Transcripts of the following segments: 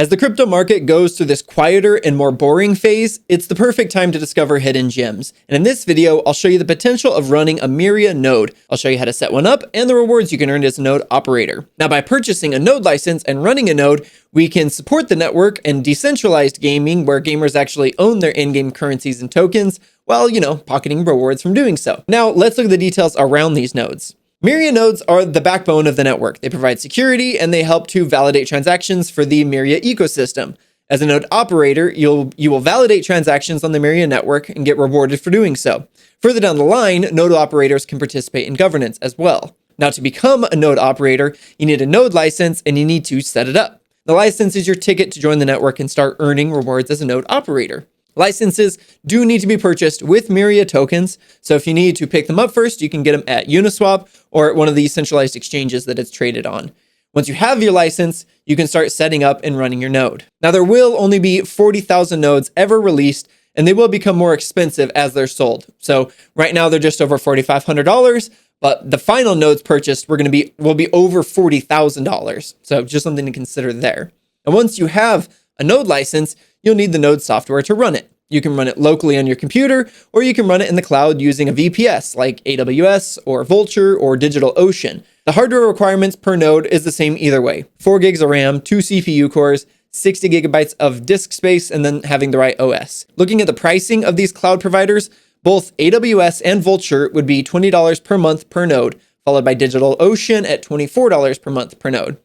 As the crypto market goes through this quieter and more boring phase, it's the perfect time to discover hidden gems. And in this video, I'll show you the potential of running a Myria node. I'll show you how to set one up and the rewards you can earn as a node operator. Now, by purchasing a node license and running a node, we can support the network and decentralized gaming where gamers actually own their in-game currencies and tokens while, pocketing rewards from doing so. Now, let's look at the details around these nodes. Myria nodes are the backbone of the network. They provide security and they help to validate transactions for the Myria ecosystem. As a node operator, you will validate transactions on the Myria network and get rewarded for doing so. Further down the line, node operators can participate in governance as well. Now, to become a node operator, you need a node license and you need to set it up. The license is your ticket to join the network and start earning rewards as a node operator. Licenses do need to be purchased with Myria tokens, so if you need to pick them up first, you can get them at Uniswap or at one of the centralized exchanges that it's traded on. Once you have your license, you can start setting up and running your node. Now, there will only be 40,000 nodes ever released, and they will become more expensive as they're sold. So right now, they're just over $4,500, but the final nodes purchased will be over $40,000. So just something to consider there. And once you have a node license, you'll need the node software to run it. You can run it locally on your computer, or you can run it in the cloud using a VPS like AWS or Vultr or DigitalOcean. The hardware requirements per node is the same either way. 4 gigs of RAM, 2 CPU cores, 60 gigabytes of disk space, and then having the right OS. Looking at the pricing of these cloud providers, both AWS and Vultr would be $20 per month per node, followed by DigitalOcean at $24 per month per node.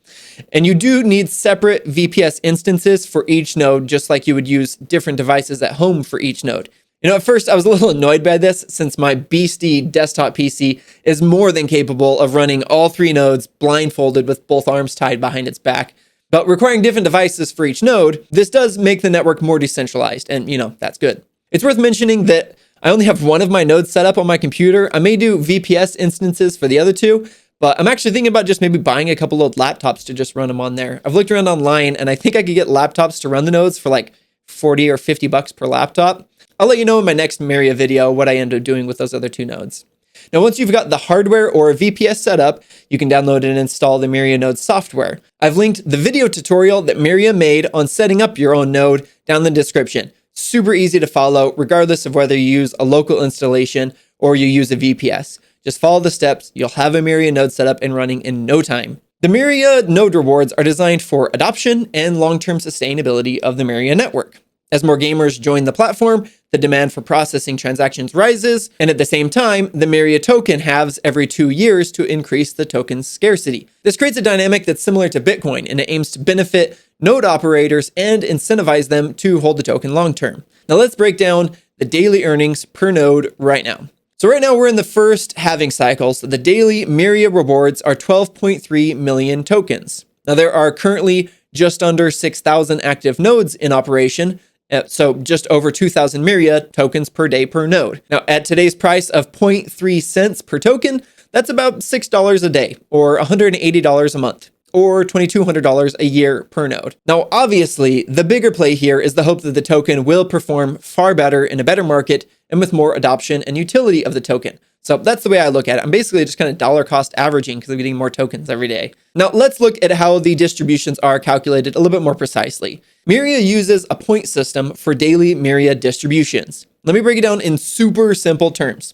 And you do need separate VPS instances for each node, just like you would use different devices at home for each node. At first I was a little annoyed by this since my beastie desktop PC is more than capable of running all 3 nodes blindfolded with both arms tied behind its back. But requiring different devices for each node, this does make the network more decentralized, and that's good. It's worth mentioning that I only have one of my nodes set up on my computer. I may do VPS instances for the other 2, but I'm actually thinking about just maybe buying a couple of laptops to just run them on there. I've looked around online and I think I could get laptops to run the nodes for like 40 or 50 bucks per laptop. I'll let you know in my next Myria video what I end up doing with those other 2 nodes. Now, once you've got the hardware or a VPS set up, you can download and install the Myria node software. I've linked the video tutorial that Myria made on setting up your own node down in the description. Super easy to follow, regardless of whether you use a local installation or you use a VPS. Just follow the steps, you'll have a Myria node set up and running in no time. The Myria node rewards are designed for adoption and long-term sustainability of the Myria network. As more gamers join the platform, the demand for processing transactions rises, and at the same time, the Myria token halves every 2 years to increase the token's scarcity. This creates a dynamic that's similar to Bitcoin, and it aims to benefit node operators and incentivize them to hold the token long-term. Now let's break down the daily earnings per node right now. So right now we're in the first halving cycle, so the daily Myria rewards are 12.3 million tokens. Now there are currently just under 6,000 active nodes in operation, so just over 2,000 Myria tokens per day per node. Now at today's price of 0.3 cents per token, that's about $6 a day or $180 a month, or $2,200 a year per node. Now, obviously, the bigger play here is the hope that the token will perform far better in a better market and with more adoption and utility of the token. So that's the way I look at it. I'm basically just kind of dollar cost averaging because I'm getting more tokens every day. Now, let's look at how the distributions are calculated a little bit more precisely. Myria uses a point system for daily Myria distributions. Let me break it down in super simple terms.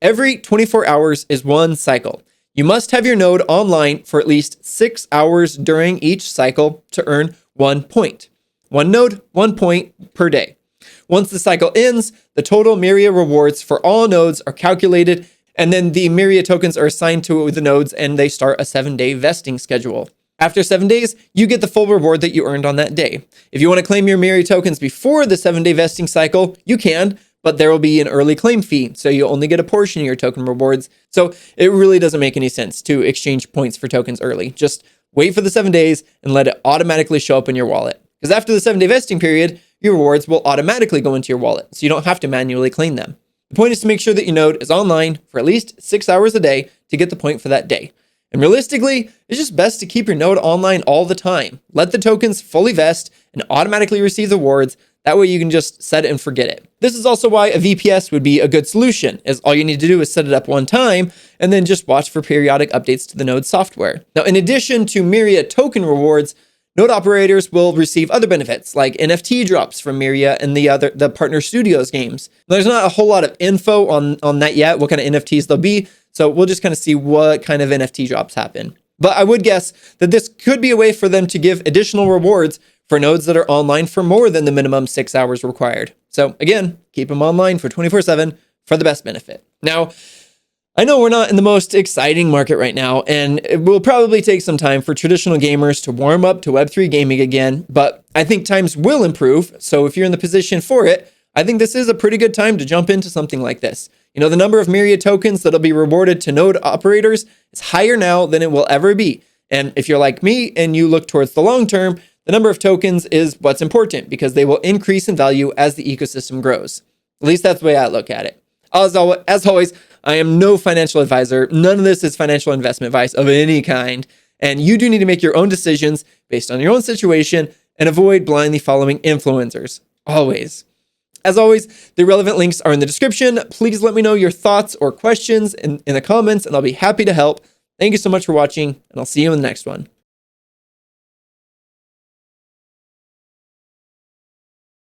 Every 24 hours is one cycle. You must have your node online for at least 6 hours during each cycle to earn 1 point. 1 node, 1 point per day. Once the cycle ends, the total Myria rewards for all nodes are calculated, and then the Myria tokens are assigned to the nodes and they start a 7-day vesting schedule. After 7 days, you get the full reward that you earned on that day. If you want to claim your Myria tokens before the 7-day vesting cycle, you can, but there will be an early claim fee, so you'll only get a portion of your token rewards. So it really doesn't make any sense to exchange points for tokens early. Just wait for the 7 days and let it automatically show up in your wallet. Because after the 7-day vesting period, your rewards will automatically go into your wallet, so you don't have to manually claim them. The point is to make sure that your node is online for at least 6 hours a day to get the point for that day. And realistically, it's just best to keep your node online all the time. Let the tokens fully vest and automatically receive the rewards. That way you can just set it and forget it. This is also why a VPS would be a good solution, as all you need to do is set it up one time and then just watch for periodic updates to the node software. Now, in addition to Myria token rewards, Node operators will receive other benefits like NFT drops from Myria and the partner studios games. There's not a whole lot of info on that yet, what kind of NFTs they'll be. So we'll just kind of see what kind of NFT drops happen. But I would guess that this could be a way for them to give additional rewards for nodes that are online for more than the minimum 6 hours required. So again, keep them online for 24/7 for the best benefit. Now, I know we're not in the most exciting market right now, and it will probably take some time for traditional gamers to warm up to Web3 gaming again, but I think times will improve. So if you're in the position for it, I think this is a pretty good time to jump into something like this. You know, the number of Myria tokens that'll be rewarded to node operators is higher now than it will ever be. And if you're like me and you look towards the long term, the number of tokens is what's important because they will increase in value as the ecosystem grows. At least that's the way I look at it. As always, I am no financial advisor. None of this is financial investment advice of any kind. And you do need to make your own decisions based on your own situation and avoid blindly following influencers. Always. As always, the relevant links are in the description. Please let me know your thoughts or questions in the comments, and I'll be happy to help. Thank you so much for watching, and I'll see you in the next one.